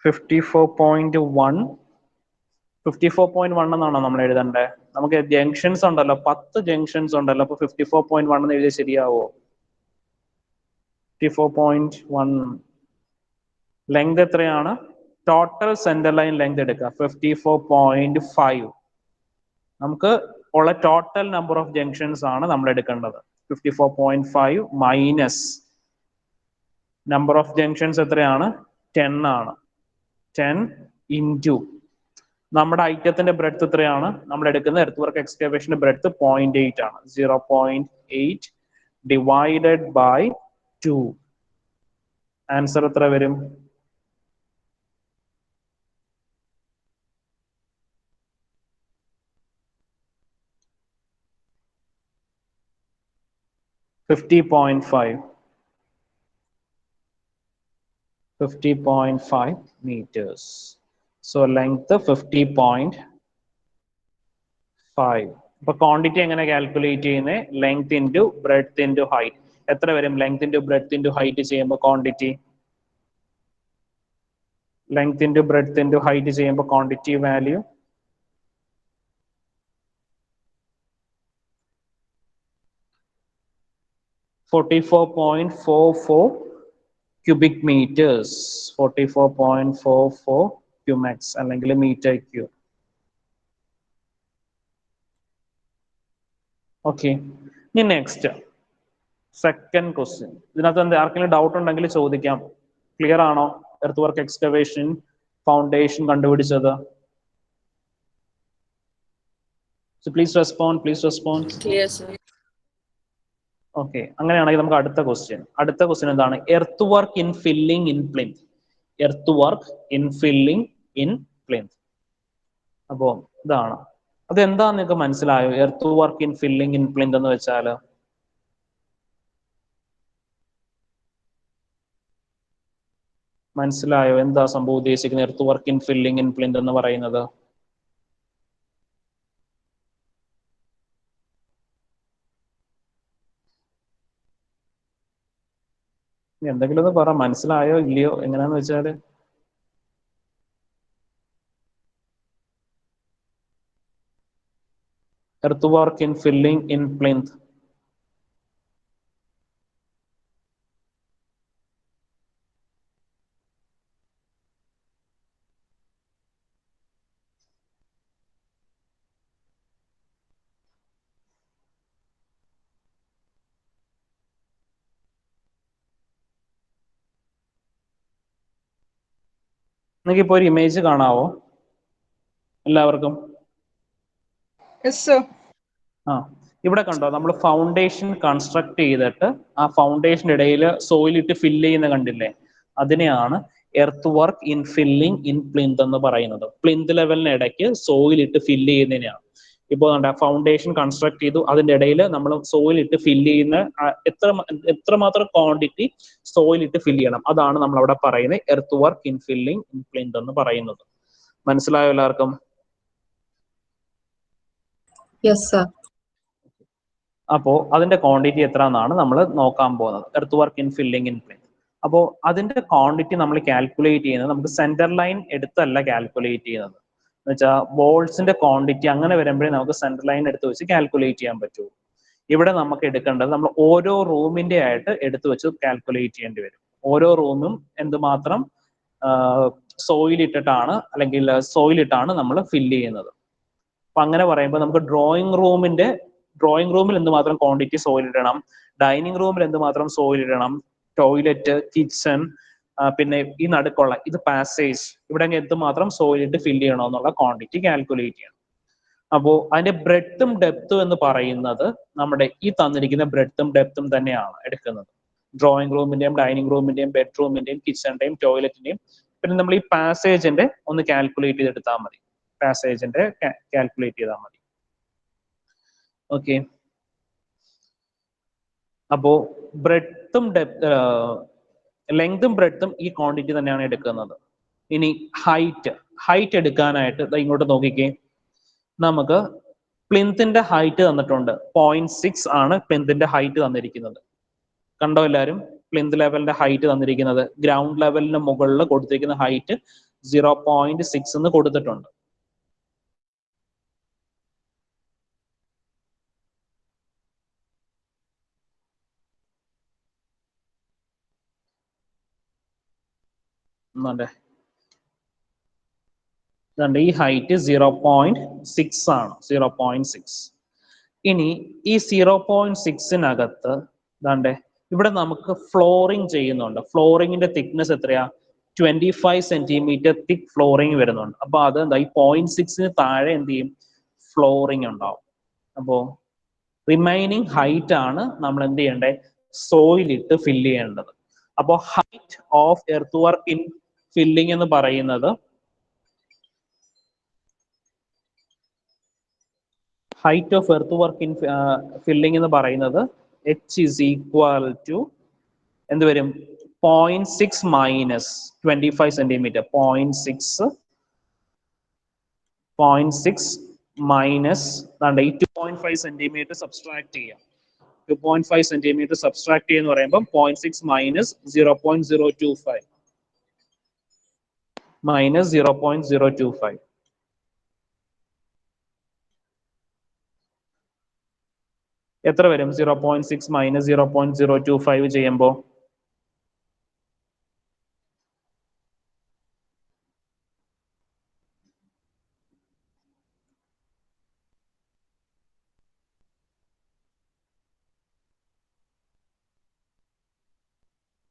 54.1 എന്നാണോ നമ്മൾ എഴുതണ്ടേ? നമുക്ക് ജംഗ്ഷൻസ് ഉണ്ടല്ലോ, 10 ജംഗ്ഷൻസ് ഉണ്ടല്ലോ. അപ്പൊ 54.1 എന്ന് എഴുതിയാൽ ശരിയാവോ? 54.1 ലെങ്ത് എത്രയാണ്? ടോട്ടൽ സെന്റർ ലൈൻ ലെങ്ത് എടുക്കുക 54.5. നമുക്ക് ഉള്ള ടോട്ടൽ നമ്പർ ഓഫ് ജംഗ്ഷൻസ് ആണ് നമ്മൾ എടുക്കേണ്ടത്. 54.5 മൈനസ് നമ്പർ ഓഫ് ജംഗ്ഷൻസ് എത്രയാണ്? 10 ആണ്. 10 ഇൻറ്റു നമ്മുടെ ഐറ്റത്തിന്റെ ബ്രെഡ്ത്ത് എത്രയാണ്? നമ്മൾ എടുക്കുന്ന എർത്ത് വർക്ക് എക്സ്കവേഷന്റെ ബ്രെഡ്ത്ത് 0.8 ആണ്. 0.8 ഡിവൈഡഡ് ബൈ 2. ആൻസർ എത്ര വരും? 50.5. 50.5 meters. So length 50.5. അപ്പൊ ക്വാണ്ടിറ്റി എങ്ങനെ കാൽക്കുലേറ്റ് ചെയ്യുന്നത്? Length into breadth into height. എത്ര വരും length into breadth into height ചെയ്യുമ്പോൾ quantity? Length into breadth into height ചെയ്യുമ്പോൾ quantity value 44.44 cubic meters. 44.44 cumecs അല്ലെങ്കിൽ മീറ്റർ ക്യൂബ്. ഓക്കെ, ഇനി നെക്സ്റ്റ് സെക്കൻഡ് ക്വസ്റ്റ്യൻ. ഇതിനകത്ത് എന്താ ആർക്കെങ്കിലും ഡൗട്ട് ഉണ്ടെങ്കിൽ ചോദിക്കാം. ക്ലിയർ ആണോ? എർത്ത് വർക്ക് എക്സ്കവേഷൻ ഫൗണ്ടേഷൻ കണ്ടുപിടിച്ചത്. So please respond, please respond. Clear, sir. Okay, അങ്ങനെയാണെങ്കിൽ നമുക്ക് അടുത്ത ക്വസ്റ്റ്യൻ എന്താണ്? Earth work in filling in plinth. Earth work in filling in plinth. അപ്പോ ഇതാണ്. അതെന്താന്ന് നിങ്ങൾക്ക് മനസ്സിലായോ? Earth work in filling in plinth എന്ന് വെച്ചാൽ മനസ്സിലായോ? എന്താ സംഭവം ഉദ്ദേശിക്കുന്നത് earth work in filling in plinth എന്ന് പറയുന്നത്? എന്തെങ്കിലും ഒന്ന് പറ, മനസ്സിലായോ ഇല്ലയോ? എങ്ങനെയാന്ന് വെച്ചാല് earth work in filling in plinth. നിങ്ങൾക്ക് ഇപ്പോൾ ഒരു ഇമേജ് കാണാവോ എല്ലാവർക്കും? Yes, sir. ആ, ഇവിടെ കണ്ടോ, നമ്മൾ ഫൗണ്ടേഷൻ കൺസ്ട്രക്ട് ചെയ്തിട്ട് ആ ഫൗണ്ടേഷൻ ഇടയിൽ സോയിൽ ഇട്ട് ഫില്ല് ചെയ്യുന്ന കണ്ടില്ലേ? അതിനെയാണ് earth work in filling in plinth എന്ന് പറയുന്നത്. പ്ലിന്ത് ലെവലിന് ഇടയ്ക്ക് സോയിൽ ഇട്ട് ഫില്ല് ചെയ്യുന്നതിനെയാണ്. ഇപ്പോൾ ഫൗണ്ടേഷൻ കൺസ്ട്രക്ട് ചെയ്തു, അതിന്റെ ഇടയിൽ നമ്മൾ സോയിൽ ഇട്ട് ഫില്ല് ചെയ്യുന്ന എത്രമാത്രം ക്വാണ്ടിറ്റി സോയിൽ ഇട്ട് ഫില്ല് ചെയ്യണം, അതാണ് നമ്മൾ അവിടെ പറയുന്നത് earth work in filling in plinth എന്ന് പറയുന്നത്. മനസ്സിലായോ എല്ലാവർക്കും? Yes, sir. അപ്പോ അതിന്റെ ക്വാണ്ടിറ്റി എത്ര എന്നാണ് നമ്മൾ നോക്കാൻ പോകുന്നത്. Earth work in filling in plinth. അപ്പോൾ അതിന്റെ ക്വാണ്ടിറ്റി നമ്മൾ കാൽക്കുലേറ്റ് ചെയ്യുന്നത് നമുക്ക് സെന്റർ ലൈൻ എടുത്തല്ല കാൽക്കുലേറ്റ് ചെയ്യുന്നത്. എന്ന് വെച്ചാൽ ബോൾസിന്റെ ക്വാണ്ടിറ്റി അങ്ങനെ വരുമ്പോഴേ നമുക്ക് സെന്റർ ലൈൻ എടുത്ത് വെച്ച് കാൽക്കുലേറ്റ് ചെയ്യാൻ പറ്റൂ. ഇവിടെ നമുക്ക് എടുക്കേണ്ടത് നമ്മൾ ഓരോ റൂമിന്റെ ആയിട്ട് എടുത്തു വെച്ച് കാൽക്കുലേറ്റ് ചെയ്യേണ്ടി വരും. ഓരോ റൂമും എന്തുമാത്രം സോയിൽ ഇട്ടിട്ടാണ് അല്ലെങ്കിൽ സോയിൽ ഇട്ടാണ് നമ്മൾ ഫില്ല് ചെയ്യുന്നത്. അപ്പൊ അങ്ങനെ പറയുമ്പോൾ നമുക്ക് ഡ്രോയിങ് റൂമിൽ എന്തുമാത്രം ക്വാണ്ടിറ്റി സോയിൽ ഇടണം, ഡൈനിങ് റൂമിൽ എന്തുമാത്രം സോയിൽ ഇടണം, ടോയ്ലറ്റ്, കിച്ചൺ, പിന്നെ ഈ നടുക്കുള്ള ഇത് പാസേജ്, ഇവിടെ എന്തുമാത്രം സോയിൽ ഇട്ട് ഫില്ല് ചെയ്യണോ എന്നുള്ള ക്വാണ്ടിറ്റി കാൽക്കുലേറ്റ് ചെയ്യണം. അപ്പോൾ അതിന്റെ ബ്രെഡ്ത്തും ഡെപ്തും എന്ന് പറയുന്നത് നമ്മുടെ ഈ തന്നിരിക്കുന്ന ബ്രെഡ്ത്തും ഡെപ്തും തന്നെയാണ് എടുക്കുന്നത്. ഡ്രോയിങ് റൂമിന്റെയും ഡൈനിങ് റൂമിന്റെയും ബെഡ്റൂമിന്റെയും കിച്ചണിന്റെയും ടോയ്ലറ്റിന്റെയും. പിന്നെ നമ്മൾ ഈ പാസേജിന്റെ ഒന്ന് കാൽക്കുലേറ്റ് ചെയ്തെടുത്താൽ മതി. പാസേജിന്റെ കാൽക്കുലേറ്റ് ചെയ്താൽ മതി. ഓക്കെ, അപ്പോ ബ്രെഡ്ത്തും ലെങ്തും ബ്രെഡ്ത്തും ഈ ക്വാണ്ടിറ്റി തന്നെയാണ് എടുക്കുന്നത്. ഇനി ഹൈറ്റ് എടുക്കാനായിട്ട് ഇങ്ങോട്ട് നോക്കിക്കേ. നമുക്ക് പ്ലിന്തിന്റെ ഹൈറ്റ് തന്നിട്ടുണ്ട്. 0.6 ആണ് പ്ലിന്തിന്റെ ഹൈറ്റ് തന്നിരിക്കുന്നത്. കണ്ടോ എല്ലാവരും? പ്ലിന്ത് ലെവലിന്റെ ഹൈറ്റ് തന്നിരിക്കുന്നത് ഗ്രൗണ്ട് ലെവലിന് മുകളിൽ കൊടുത്തിരിക്കുന്ന ഹൈറ്റ് 0.6 എന്ന് കൊടുത്തിട്ടുണ്ട്. ഈ ഹൈറ്റ് 0.6 ആണ്. 0.6. ഇനി ഈ 0.6-നകത്ത് ഇവിടെ നമുക്ക് ഫ്ലോറിംഗ് ചെയ്യുന്നുണ്ട്. ഫ്ലോറിങ്ങിന്റെ തിക്നെസ് എത്രയാ? 25 സെന്റിമീറ്റർ തിക്ക് ഫ്ലോറിംഗ് വരുന്നുണ്ട്. അപ്പൊ അത് എന്താ, ഈ 0.6 താഴെ എന്ത് ചെയ്യും? ഫ്ലോറിംഗ് ഉണ്ടാവും. അപ്പോ റിമൈനിങ് ഹൈറ്റ് ആണ് നമ്മൾ എന്ത് ചെയ്യേണ്ടത്? സോയിൽ ഇട്ട് ഫില്ല് ചെയ്യേണ്ടത്. അപ്പോൾ height of earth work in filling എന്ന് പറയുന്നത് height of earthwork in filling എന്ന് പറയുന്നത് h is equal to എന്ത് വരും? 0.6 minus 25 centimeter. 0.6 minus ഈ 2.5 centimeter subtract ചെയ്യാം. 2.5 centimeter subtract ചെയ്യുന്ന പറയുമ്പോൾ 0.6 minus 0.025 minus 0.025. എത്ര വരും? 0.6 minus 0.025 ചെയ്യുമ്പോൾ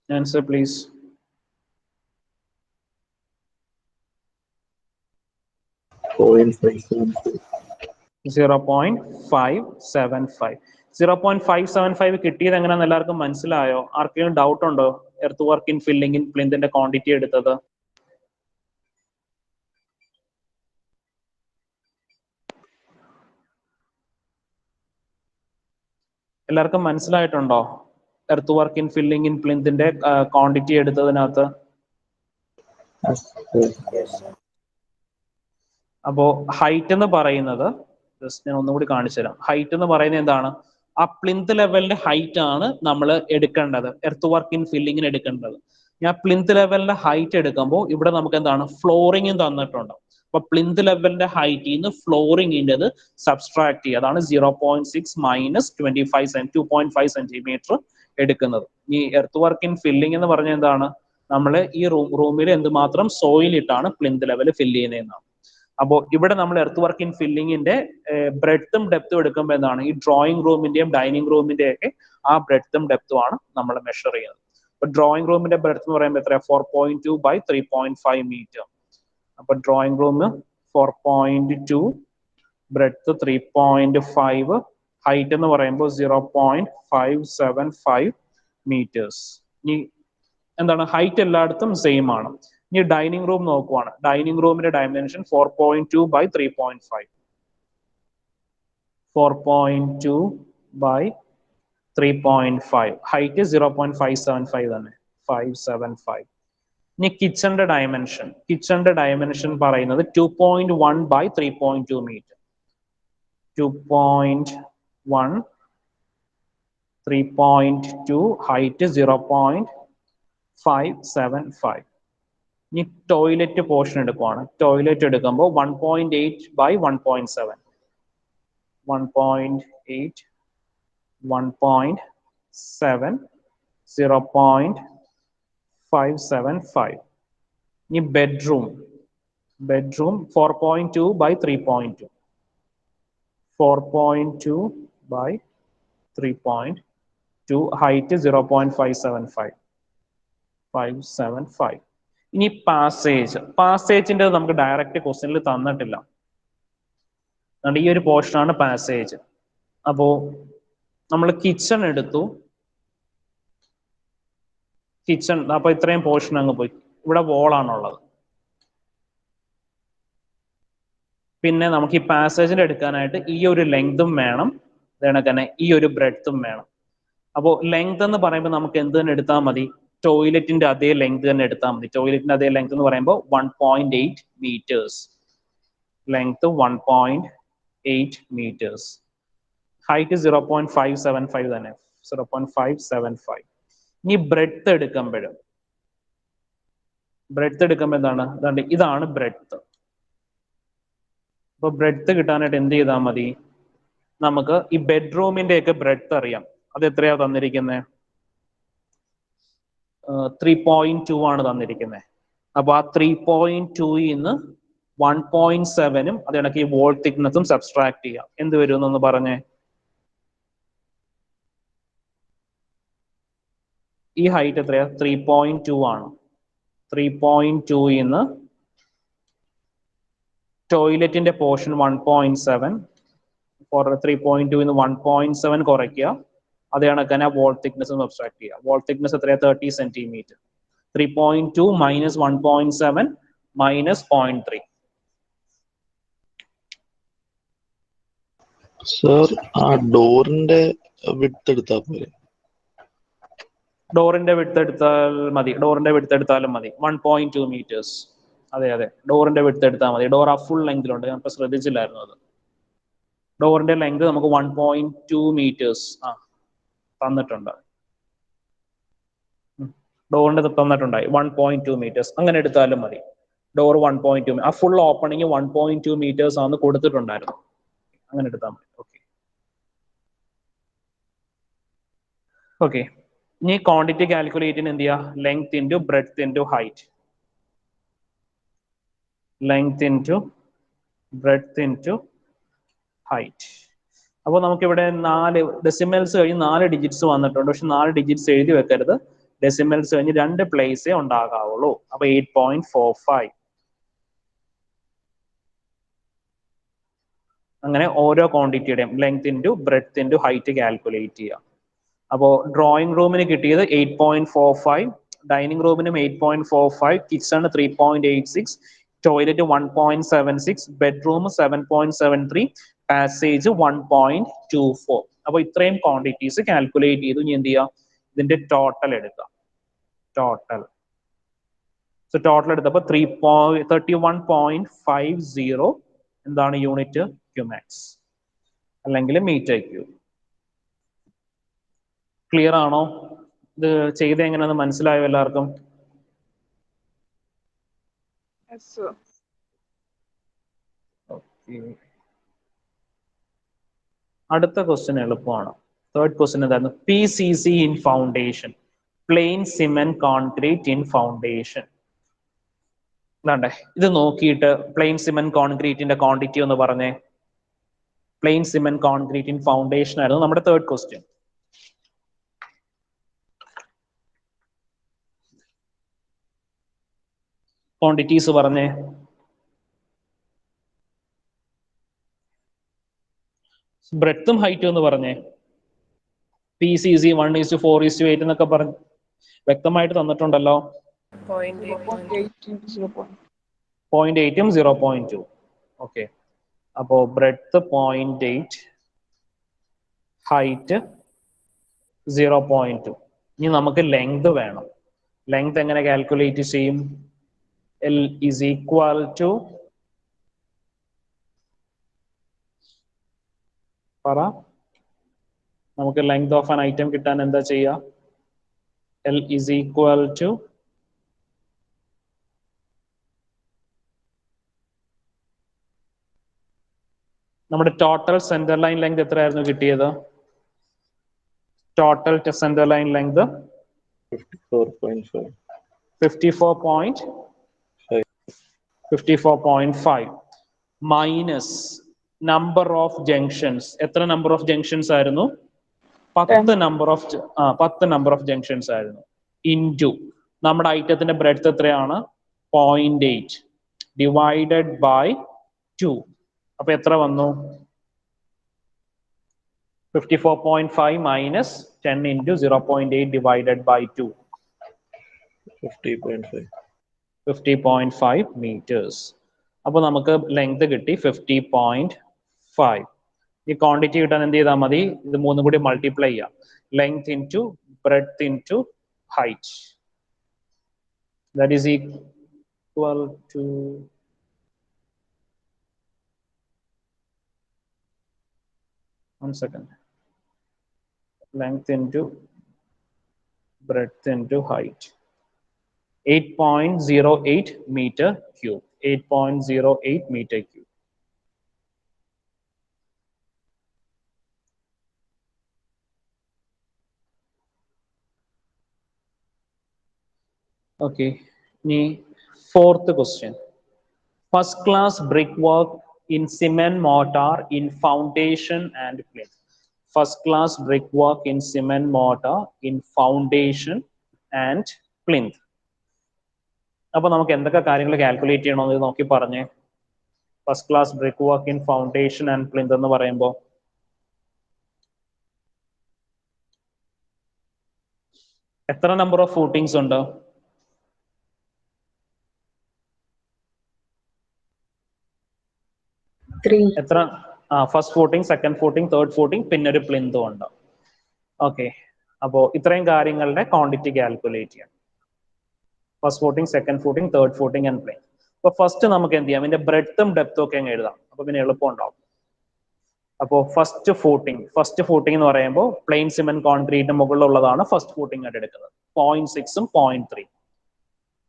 answer please. 0.575. 0.575 കിട്ടിയത് എങ്ങനെയാണെന്ന് എല്ലാവർക്കും മനസ്സിലായോ? ആർക്കെങ്കിലും ഡൗട്ട് ഉണ്ടോ? Earth work in filling in പ്ലിന്തിന്റെ ക്വാണ്ടിറ്റി എടുത്തത് എല്ലാവർക്കും മനസ്സിലായിട്ടുണ്ടോ? Earth work in filling in പ്ലിന്തിന്റെ ക്വാണ്ടിറ്റി എടുത്തതിനകത്ത് അപ്പോ ഹൈറ്റ് എന്ന് പറയുന്നത് ജസ്റ്റ് ഞാൻ ഒന്നുകൂടി കാണിച്ചു തരാം. ഹൈറ്റ് എന്ന് പറയുന്നത് എന്താണ്? ആ പ്ലിന്ത് ലെവലിന്റെ ഹൈറ്റ് ആണ് നമ്മൾ എടുക്കേണ്ടത്, എർത്ത് വർക്ക് ഇൻ ഫില്ലിങ്ങിന് എടുക്കേണ്ടത്. ഞാൻ പ്ലിന്ത് ലെവലിന്റെ ഹൈറ്റ് എടുക്കുമ്പോൾ ഇവിടെ നമുക്ക് എന്താണ്? ഫ്ലോറിംഗും തന്നിട്ടുണ്ട്. അപ്പൊ പ്ലിന്ത് ലെവലിന്റെ ഹൈറ്റിൽ നിന്ന് ഫ്ലോറിംഗിൻ്റെത് സബ്സ്ട്രാക്ട് ചെയ്യുക. അതാണ് 0.6 മൈനസ് 2.5 സെന്റിമീറ്റർ എടുക്കുന്നത്. ഈ എർത്ത് വർക്ക് ഇൻ ഫില്ലിംഗ് എന്ന് പറഞ്ഞാൽ എന്താണ്? നമ്മൾ ഈ റൂമിൽ എന്തുമാത്രം സോയിൽ ഇട്ടാണ് പ്ലിന്ത് ലെവൽ ഫില്ല് ചെയ്യുന്നതെന്നാണ്. അപ്പോൾ ഇവിടെ നമ്മൾ എർത്ത് വർക്ക് ഇൻ ഫില്ലിങ്ങിന്റെ ബ്രെഡ്ത്തും ഡെപ്തും എടുക്കുമ്പോൾ എന്താണ്? ഈ ഡ്രോയിങ് റൂമിന്റെയും ഡൈനിങ് റൂമിന്റെയും ഒക്കെ ആ ബ്രെഡ്ത്തും ഡെപ്തും ആണ് നമ്മൾ മെഷർ ചെയ്യുന്നത്. അപ്പൊ ഡ്രോയിങ് റൂമിന്റെ ബ്രെഡ്ത്ത് എന്ന് പറയുമ്പോൾ എത്രയാ? 4.2 by 3.5 മീറ്റർ. അപ്പൊ ഡ്രോയിങ് റൂം 4.2, ബ്രെഡ്ത്ത് 3.5, ഹൈറ്റ് എന്ന് പറയുമ്പോൾ 0.575 മീറ്റേഴ്സ്. ഇനി എന്താണ്? ഹൈറ്റ് എല്ലായിടത്തും സെയിം ആണ്. ഇനി ഡൈനിങ് റൂം നോക്കുവാണ്. ഡൈനിങ് റൂമിന്റെ ഡയമെൻഷൻ 4.2 by 3.5. 4.2 by 3.5. ഹൈറ്റ് 0.575 തന്നെ, 575. ഇനി കിച്ചന്റെ ഡയമെൻഷൻ പറയുന്നത് 2.1 by 3.2 മീറ്റർ. 2.1, 3.2, ഹൈറ്റ് 0.575. ഇനി ടോയ്ലറ്റ് പോർഷൻ എടുക്കുവാണ്. ടോയ്ലറ്റ് എടുക്കുമ്പോൾ 1.8 by 1.7. 1.8, 1.7, 0.575. ഇനി ബെഡ്റൂം 4.2 by 3.2. 4.2 by 3.2, height 0.575. 575. ഇനി പാസേജിന്റെ നമുക്ക് ഡയറക്റ്റ് ക്വസ്റ്റ്യനിൽ തന്നിട്ടില്ല. ഈ ഒരു പോർഷൻ ആണ് പാസേജ്. അപ്പോ നമ്മൾ കിച്ചൺ എടുത്തു. കിച്ചൺ അപ്പൊ ഇത്രയും പോർഷൻ അങ്ങ് പോയി. ഇവിടെ വോളാണുള്ളത്. പിന്നെ നമുക്ക് ഈ പാസേജിൽ എടുക്കാനായിട്ട് ഈ ഒരു ലെങ്തും വേണം, അതേണക്കന്നെ ഈ ഒരു ബ്രെഡ്ത്തും വേണം. അപ്പോൾ ലെങ്ത് എന്ന് പറയുമ്പോൾ നമുക്ക് എന്ത് തന്നെ എടുത്താൽ മതി? ടോയ്ലറ്റിന്റെ അതേ ലെങ്ത് തന്നെ എടുത്താൽ മതി. ടോയ്ലറ്റിന്റെ അതേ ലെങ്ത് എന്ന് പറയുമ്പോൾ 1.8 മീറ്റേഴ്സ്. Length 1.8 metres. ഹൈറ്റ് 0.575 തന്നെ, 0.575. ഇനി ബ്രെഡ്ത്ത് എടുക്കുമ്പോൾ എന്താണ്? ഇതാണ് ബ്രെഡ്ത്ത്. അപ്പൊ ബ്രെഡ്ത്ത് കിട്ടാനായിട്ട് എന്ത് ചെയ്താൽ മതി? നമുക്ക് ഈ ബെഡ്റൂമിന്റെ ഒക്കെ ബ്രെഡ്ത്ത് അറിയാം. അത് എത്രയാ തന്നിരിക്കുന്നത്? 3.2 ആണ് തന്നിരിക്കുന്നത്. അപ്പൊ ആ 3.2 നിന്ന് 1.7ഉം അത് കണക്ക് ഈ വോൾ തിക്നെസ്സും സബ്സ്ട്രാക്ട് ചെയ്യാം. എന്ത് വരും എന്നൊന്ന് പറഞ്ഞേ. ഈ ഹൈറ്റ് എത്രയാ? 3.2 ആണ്. 3.2 ഇന്ന് ടോയ്ലറ്റിന്റെ പോർഷൻ 1.7, ഫോർ 3.2 ഇന്ന് 1.7 കുറയ്ക്കുക. അതേ കണക്കാണ് വാൾ തിക്നെസ് സബ്സ്ട്രാക്ട് ചെയ്യുക. വാൾ തിക്നെസ് എത്രയാ? 30 സെന്റിമീറ്റർ. 3.2 minus 1.7 minus 0.3. സർ, ആ ഡോറിന്റെ വിഡ്ത്ത് എടുത്താൽ പോരെ? ഡോറിന്റെ വിഡ്ത്ത് എടുത്താൽ മതി. ഡോറിന്റെ വിഡ്ത്ത് എടുത്താലും മതി. 1.2 meters. അതെ അതെ, ഡോറിന്റെ വിഡ്ത്ത് എടുത്താൽ മതി. ഡോർ ആ ഫുൾ ലെങ്തിലുണ്ട്, ഞാൻ ഇപ്പൊ ശ്രദ്ധിച്ചില്ലായിരുന്നു അത്. ഡോറിന്റെ ലെങ്ത് നമുക്ക് 1.2 meters തന്നിട്ടുണ്ട്. ഡോറിന്റെ തന്നിട്ടുണ്ടായി 1.2 meters. അങ്ങനെ എടുത്താലും മതി. ഡോർ 1.2, ആ ഫുൾ ഓപ്പണിങ് 1.2 meters ആണ് കൊടുത്തിട്ടുണ്ടായിരുന്നു. അങ്ങനെ എടുത്താൽ മതി. Okay okay. ഇനി ക്വാണ്ടിറ്റി കാൽക്കുലേറ്റിന് എന്ത് ചെയ്യുക? Length into breadth into height. Length into breadth into height. അപ്പോൾ നമുക്കിവിടെ 4 ഡെസിമൽസ് കഴിഞ്ഞ് 4 ഡിജിറ്റ്സ് വന്നിട്ടുണ്ട്. പക്ഷെ 4 ഡിജിറ്റ്സ് എഴുതി വെക്കരുത്. ഡെസിമൽസ് കഴിഞ്ഞ് 2 പ്ലേസേ ഉണ്ടാകാവുള്ളൂ. അപ്പൊ 8.45. അങ്ങനെ ഓരോ ക്വാണ്ടിറ്റിയുടെയും length into breadth into height calculate ചെയ്യുക. അപ്പോൾ ഡ്രോയിങ് റൂമിന് കിട്ടിയത് 8.45, ഡൈനിങ് റൂമിനും 8.45, കിച്ചണ് 3.86, ടോയ്ലറ്റ് 1.76, ബെഡ്റൂം 7.73, പാസേജ് 1.24. അപ്പോൾ ഇത്രയും ക്വാണ്ടിറ്റീസ് കാൽക്കുലേറ്റ് ചെയ്തു. ഇനി എന്ത് ചെയ്യുക? ഇതിന്റെ ടോട്ടൽ എടുക്കുക. ടോട്ടൽ ടോട്ടൽ എടുത്തപ്പോൾ 31.50 എന്താണ് യൂണിറ്റ് ക്യൂമാക്സ് അല്ലെങ്കിൽ മീറ്റർ ക്യൂബ്. ക്ലിയർ ആണോ? ഇത് ചെയ്ത് എങ്ങനെയാണെന്ന് മനസ്സിലായോ എല്ലാവർക്കും? അടുത്ത ക്വസ്റ്റ്യൻ എളുപ്പമാണ്. തേർഡ് ക്വസ്റ്റ്യൻ എന്തായിരുന്നു? PCC in foundation, plain cement concrete in foundation. അതാണ്ടേ, ഇത് നോക്കിയിട്ട് പ്ലെയിൻ സിമെന്റ് കോൺക്രീറ്റിന്റെ ക്വാണ്ടിറ്റി ഒന്ന് പറഞ്ഞേ. Plain cement concrete in foundation ആയിരുന്നു നമ്മുടെ തേർഡ് ക്വസ്റ്റ്യൻ. ക്വാണ്ടിറ്റീസ് പറഞ്ഞേ. ബ്രെഡ്ത്തും ഹൈറ്റും എന്ന് പറഞ്ഞേ. PCC 1:4:8 എന്നൊക്കെ പറഞ്ഞ് വ്യക്തമായിട്ട് തന്നിട്ടുണ്ടല്ലോ. 0.8 0.2. ഓക്കെ, അപ്പോ ബ്രെഡ്ത്ത് 0.8, ഹൈറ്റ് 0.2. ഇനി നമുക്ക് ലെങ്ത് വേണം. ലെങ്ത് എങ്ങനെ കാൽക്കുലേറ്റ് ചെയ്യും? L is equal to പറ, നമുക്ക് ലെങ്ത് ഓഫ് ആൻ ഐറ്റം കിട്ടാൻ എന്താ ചെയ്യുക? L is equal to നമ്മുടെ ടോട്ടൽ സെന്റർ ലൈൻ ലെങ്ത് എത്രയായിരുന്നു കിട്ടിയത്? Total centre line length 54.5 minus number of junctions. എത്ര നമ്പർ ഓഫ് ജംഗ്ഷൻസ് ആയിരുന്നു? 10 നമ്പർ ഓഫ് ജംഗ്ഷൻസ് ആയിരുന്നു. ഇൻറ്റു നമ്മുടെ ഐറ്റത്തിന്റെ ബ്രെഡ്ത്ത് എത്രയാണ്? 0.8 ഡിവൈഡഡ് ബൈ 2. അപ്പൊ എത്ര വന്നു? 54.5 minus 10 into 0.8 divided by 2. 50.5 meters. അപ്പൊ നമുക്ക് ലെങ്ത് കിട്ടി 50.5. ഈ ക്വാണ്ടിറ്റി കിട്ടാൻ എന്ത് ചെയ്താൽ മതി? ഇത് മൂന്നും കൂടി മൾട്ടിപ്ലൈ ചെയ്യാം. Length into breadth into height. That is equal to length into breadth into height. 8.08 meter cube. 8.08 meter cube. Okay. Fourth question. First class brickwork in cement mortar in foundation and plinth. First class brickwork in cement mortar in foundation and plinth. അപ്പൊ നമുക്ക് എന്തൊക്കെ കാര്യങ്ങൾ calculate ചെയ്യണമെന്ന് നോക്കി പറഞ്ഞേ. First class brick work in foundation and plinth എന്ന് പറയുമ്പോൾ എത്ര നമ്പർ ഓഫ് ഫൂട്ടിങ്സ് ഉണ്ട്? എത്ര? First footing, second footing, third footing, പിന്നെ ഒരു പ്ലിന്തും ഉണ്ട്. ഓക്കെ, അപ്പോ ഇത്രയും കാര്യങ്ങളുടെ ക്വാണ്ടിറ്റി കാൽക്കുലേറ്റ് ചെയ്യാം. First footing, second footing, third footing and plinth. അപ്പൊ ഫസ്റ്റ് നമുക്ക് എന്ത് ചെയ്യാം, ഇതിന്റെ ബ്രെഡ്ത്തും ഡെപ്തും ഒക്കെ അങ്ങ് എഴുതാം. അപ്പൊ പിന്നെ എളുപ്പം ഉണ്ടാവും. അപ്പോൾ ഫസ്റ്റ് ഫൂട്ടിംഗ് എന്ന് പറയുമ്പോൾ പ്ലെയിൻ സിമെന്റ് കോൺക്രീറ്റ് മുകളിലുള്ളതാണ് ഫസ്റ്റ് ഫൂട്ടിംഗ് ആയിട്ട് എടുക്കുന്നത്. 0.6ഉം 0.3.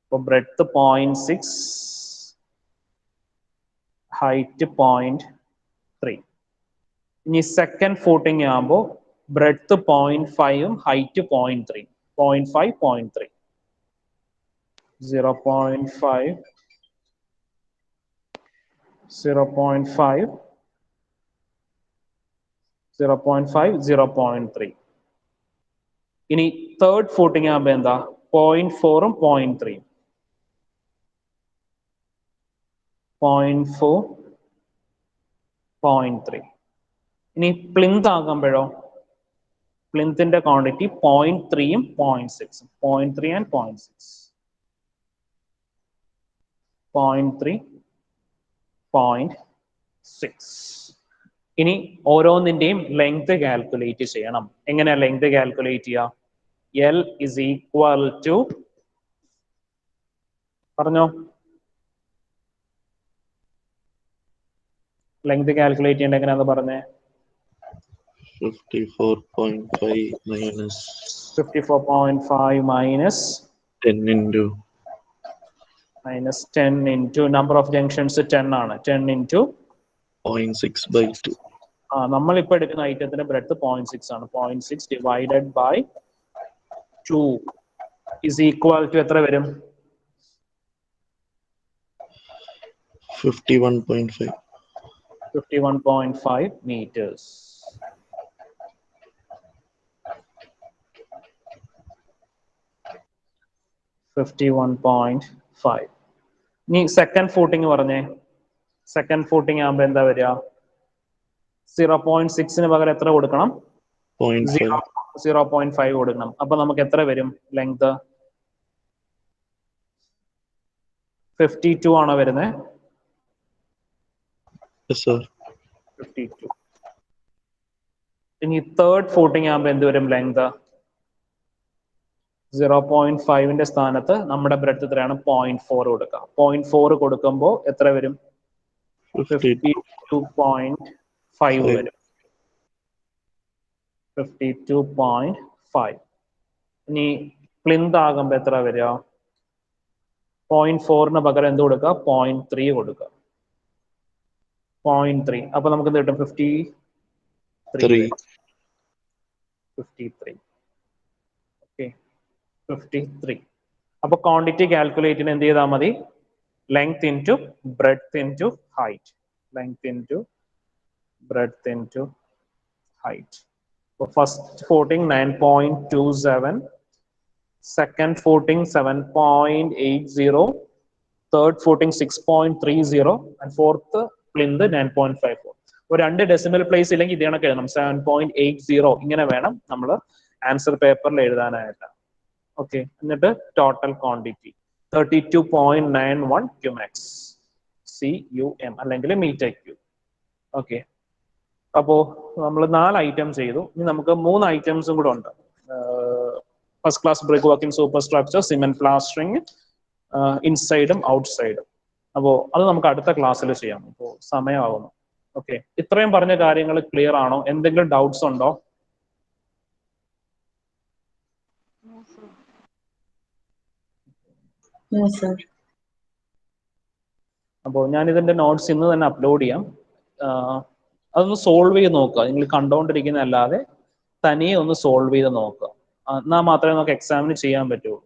അപ്പോൾ ബ്രെഡ്ത്ത് 0.6, ഹൈറ്റ് 0.3. ഇനി സെക്കൻഡ് ഫൂട്ടിംഗ് ആകുമ്പോൾ ബ്രെഡ്ത്ത് 0.5ഉം ഹൈറ്റ് 0.3. 0.5, 0.3. 0.5, 0.5, 0.5, 0.3. ഇനി തേർഡ് ഫൂട്ടിംഗ് ആകുമ്പോൾ എന്താ? 0.4ഉം 0.3. 0.4, 0.3. ഇനി പ്ലിന്ത് ആകുമ്പോഴോ പ്ലിന്തിന്റെ ക്വാണ്ടിറ്റി 0.3ഉം 0.6. 0.3 ആൻഡ് 0.6. 0.3, 0.6. ഇനി ഓരോന്നിന്റെയും ലെങ്ത് കാൽക്കുലേറ്റ് ചെയ്യണം. എങ്ങനെയാ ലെങ്ത് കാൽക്കുലേറ്റ് ചെയ്യുക? L is equal to, പറഞ്ഞോ, ലെങ്ത് കാൽക്കുലേറ്റ് ചെയ്യേണ്ട എങ്ങനെയാന്ന് പറഞ്ഞേ. 54.5 minus 54.5 minus 10 into minus 10 into number of junctions 10 ആണ്. 10 into 0.6/2. നമ്മളിപ്പോ എടുക്കുന്ന ഐറ്റത്തിന്റെ ബ്രെഡ്ത്ത് 0.6 ആണ്. 0.6 divided by 2 is equal to എത്ര വരും? 51.5. 51.5 meters. ഇനി സെക്കൻഡ് ഫൂട്ടിംഗ് പറഞ്ഞേ. സെക്കൻഡ് ഫൂട്ടിംഗ് ആകുമ്പോ എന്താ വരിക? 0.6ന് പകരം എത്ര കൊടുക്കണം? 0.5 കൊടുക്കണം. അപ്പൊ നമുക്ക് എത്ര വരും ലെങ്ത്? 52 ആണോ വരുന്നത്? Yes, sir. 52. ഇനി തേർഡ് ഫൂട്ടിംഗ് ആകുമ്പോ എന്ത് വരും ലെങ്ത്? 0.5ന്റെ സ്ഥാനത്ത് നമ്മുടെ ബ്രെഡ്ത്ത് എത്രയാണ്? 0.4 കൊടുക്കുക. 0.4 കൊടുക്കുമ്പോൾ എത്ര വരും? 52.5 വരും. 52.5. ഇനി പ്ലിന്ത് ആകുമ്പോ എത്ര വരിക? 0.4ന് പകരം എന്ത് കൊടുക്കുക? 0.3 കൊടുക്കുക. 0.3. അപ്പൊ നമുക്ക് എന്ത് കിട്ടും? 53. 53. ഓക്കെ, 53. അപ്പൊ ക്വാണ്ടിറ്റി കാൽക്കുലേറ്റിന് എന്ത് ചെയ്താൽ മതി? Length into breadth into height. Length into breadth into height. First footing 9.27, second footing 7.80, third footing 6.30 and fourth plinth 9.54. ഒരു 2 ഡെസിമൽ പ്ലേസ് ഇല്ലെങ്കിൽ ഇത് കണക്ക് എഴുതണം. 7.80 ഇങ്ങനെ വേണം നമ്മൾ ആൻസർ പേപ്പറിൽ എഴുതാനായിട്ട്. ഓക്കെ, എന്നിട്ട് ടോട്ടൽ ക്വാണ്ടിറ്റി 32.91 ക്യൂമാക്സ് CUM അല്ലെങ്കിൽ മീറ്റർ ക്യൂബ്. ഓക്കെ, അപ്പോ നമ്മൾ 4 ഐറ്റം ചെയ്തു. ഇനി നമുക്ക് 3 ഐറ്റംസും കൂടെ ഉണ്ട്. First class brick working super structure, cement plastering ഇൻസൈഡും ഔട്ട്സൈഡും. അപ്പോൾ അത് നമുക്ക് അടുത്ത ക്ലാസ്സിൽ ചെയ്യാം. ഇപ്പോൾ സമയമാകുന്നു. ഓക്കെ, ഇത്രയും പറഞ്ഞ കാര്യങ്ങൾ ക്ലിയർ ആണോ? എന്തെങ്കിലും ഡൗട്ട്സ് ഉണ്ടോ? അപ്പോൾ ഞാൻ ഇതിന്റെ നോട്ട്സ് ഇന്ന് തന്നെ അപ്ലോഡ് ചെയ്യാം. അതൊന്ന് സോൾവ് ചെയ്ത് നോക്കുക. നിങ്ങൾ കണ്ടുകൊണ്ടിരിക്കുന്നതല്ലാതെ തനിയെ ഒന്ന് സോൾവ് ചെയ്ത് നോക്കുക. എന്നാൽ മാത്രമേ നമുക്ക് എക്സാമിന് ചെയ്യാൻ പറ്റുള്ളൂ.